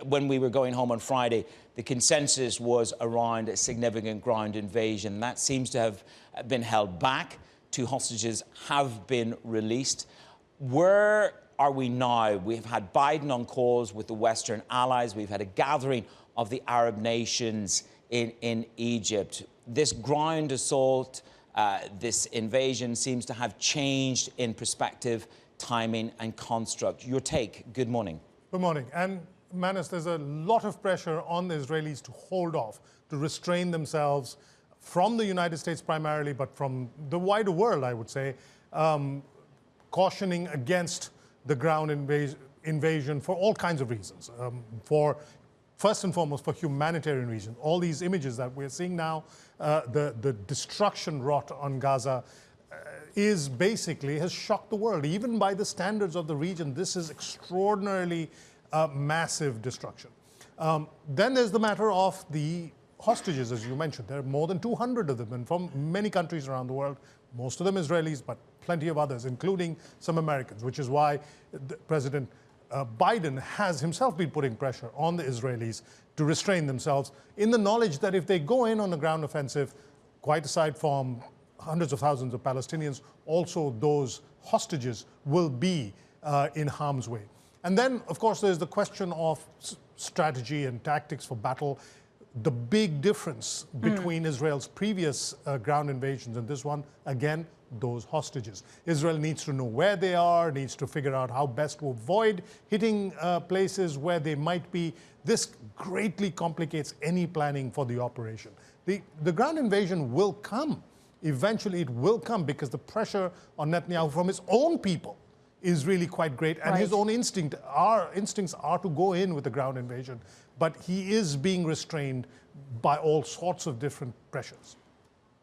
when we were going home on Friday, the consensus was around a significant ground invasion. That seems to have been held back. 2 hostages have been released. Where are we now? We've had Biden on calls with the Western allies. We've had a gathering of the Arab nations in Egypt. This ground assault, this invasion seems to have changed in perspective, timing and construct. Your take. Good morning. Good morning. And Manus, there's a lot of pressure on the Israelis to hold off, to restrain themselves from the United States primarily, but from the wider world, I would say, cautioning against the ground invasion for all kinds of reasons. First and foremost, for humanitarian reasons. All these images that we're seeing now, the destruction wrought on Gaza is basically, has shocked the world. Even by the standards of the region, this is extraordinarily massive destruction. Then there's the matter of the hostages, as you mentioned. There are more than 200 of them, and from many countries around the world, most of them Israelis, but plenty of others, including some Americans, which is why President Biden has himself been putting pressure on the Israelis to restrain themselves in the knowledge that if they go in on a ground offensive, quite aside from hundreds of thousands of Palestinians, also those hostages will be in harm's way. And then, of course, there's the question of strategy and tactics for battle. The big difference between Israel's previous ground invasions and this one, again, those hostages. Israel needs to know where they are, needs to figure out how best to avoid hitting places where they might be. This greatly complicates any planning for the operation. The ground invasion will come. Eventually it will come because the pressure on Netanyahu from his own people is really quite great. And his own instincts are to go in with the ground invasion. But he is being restrained by all sorts of different pressures.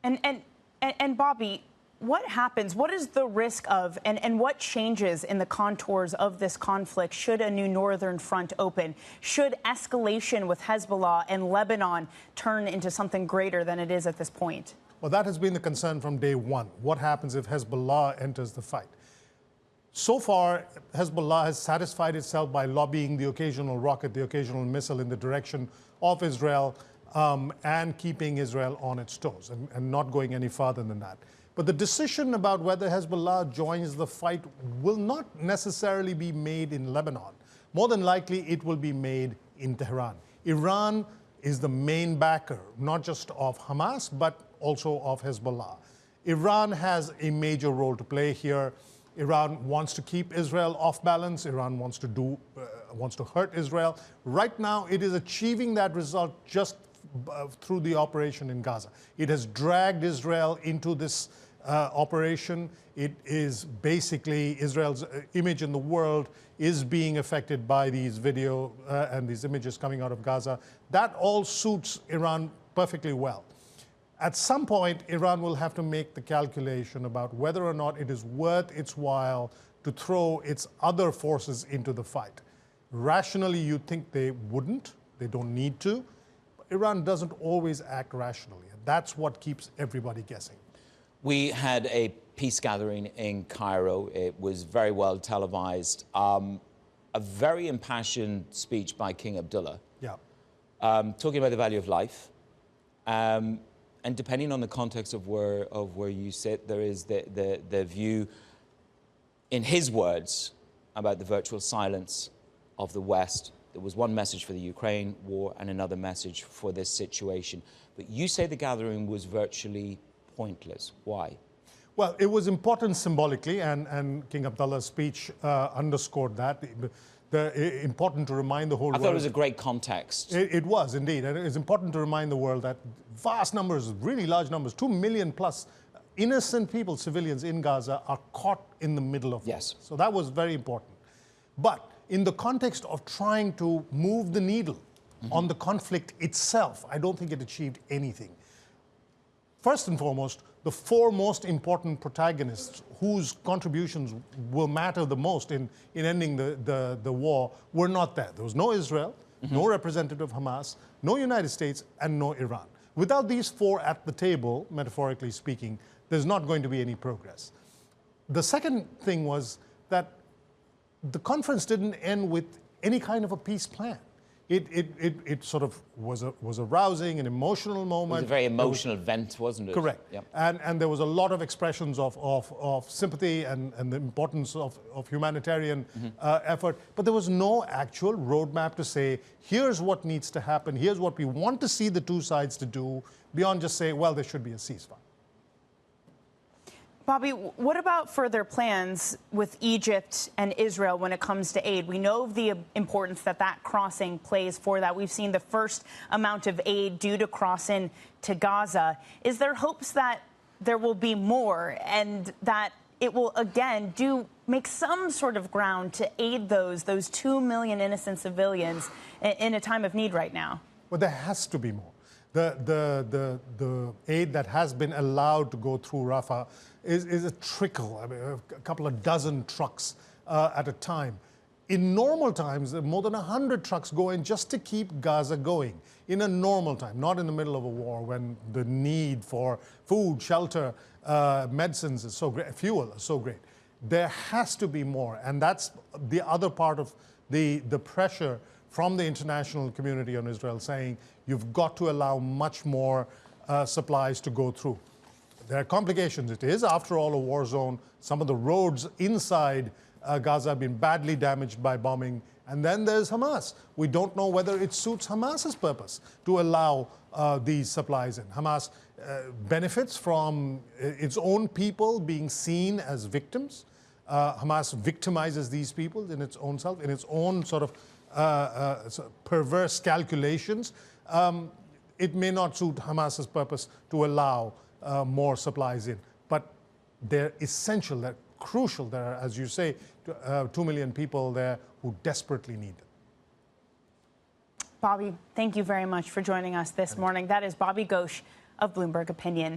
And Bobby, what happens? What is the risk of, and what changes in the contours of this conflict should a new northern front open? Should escalation with Hezbollah and Lebanon turn into something greater than it is at this point? Well, that has been the concern from day one. What happens if Hezbollah enters the fight? So far, Hezbollah has satisfied itself by lobbying the occasional rocket, the occasional missile in the direction of Israel and keeping Israel on its toes and not going any farther than that. But the decision about whether Hezbollah joins the fight will not necessarily be made in Lebanon. More than likely, it will be made in Tehran. Iran is the main backer, not just of Hamas, but also of Hezbollah. Iran has a major role to play here. Iran wants to keep Israel off balance. Iran wants to hurt Israel. Right now, it is achieving that result just through the operation in Gaza. It has dragged Israel into this operation. It is basically Israel's image in the world is being affected by these video and these images coming out of Gaza. That all suits Iran perfectly well. At some point, Iran will have to make the calculation about whether or not it is worth its while to throw its other forces into the fight. Rationally, you think they wouldn't. They don't need to. Iran doesn't always act rationally, and that's what keeps everybody guessing. We had a peace gathering in Cairo. It was very well televised. A very impassioned speech by King Abdullah. Yeah. Talking about the value of life. And depending on the context of where you sit, there is the view, in his words, about the virtual silence of the West. There was one message for the Ukraine war and another message for this situation. But you say the gathering was virtually pointless. Why? Well, it was important symbolically, and King Abdullah's speech underscored that. Important to remind the whole world. I thought it was a great context. It was, indeed. And it's important to remind the world that vast numbers, really large numbers, 2 million plus innocent people, civilians in Gaza, are caught in the middle of this. So that was very important. But in the context of trying to move the needle on the conflict itself, I don't think it achieved anything. First and foremost, the 4 most important protagonists whose contributions will matter the most in ending the war were not there. There was no Israel, no representative of Hamas, no United States, and no Iran. Without these 4 at the table, metaphorically speaking, there's not going to be any progress. The second thing was that the conference didn't end with any kind of a peace plan. It sort of was a rousing and emotional moment. It was a very emotional event, wasn't it? Correct. Yep. And there was a lot of expressions of sympathy and the importance of humanitarian effort. But there was no actual roadmap to say, here's what needs to happen, here's what we want to see the two sides to do, beyond just say, well, there should be a ceasefire. Bobby, what about further plans with Egypt and Israel when it comes to aid? We know the importance that crossing plays for that. We've seen the first amount of aid due to cross in to Gaza. Is there hopes that there will be more and that it will, again, make some sort of ground to aid those 2 million innocent civilians in a time of need right now? Well, there has to be more. The aid that has been allowed to go through Rafah is a trickle, I mean, a couple of dozen trucks at a time. In normal times, more than 100 trucks go in just to keep Gaza going. In a normal time, not in the middle of a war when the need for food, shelter, medicines is so great, fuel is so great. There has to be more, and that's the other part of the pressure from the international community on Israel, saying you've got to allow much more supplies to go through. There are complications. It is, after all, a war zone. Some of the roads inside Gaza have been badly damaged by bombing. And then there's Hamas. We don't know whether it suits Hamas's purpose to allow these supplies in. Hamas benefits from its own people being seen as victims. Hamas victimizes these people in its own self, in its own sort of perverse calculations. It may not suit Hamas's purpose to allow more supplies in, but they're essential, they're crucial. There are, as you say, 2 million people there who desperately need them. Bobby, thank you very much for joining us this morning. That is Bobby Ghosh of Bloomberg Opinion.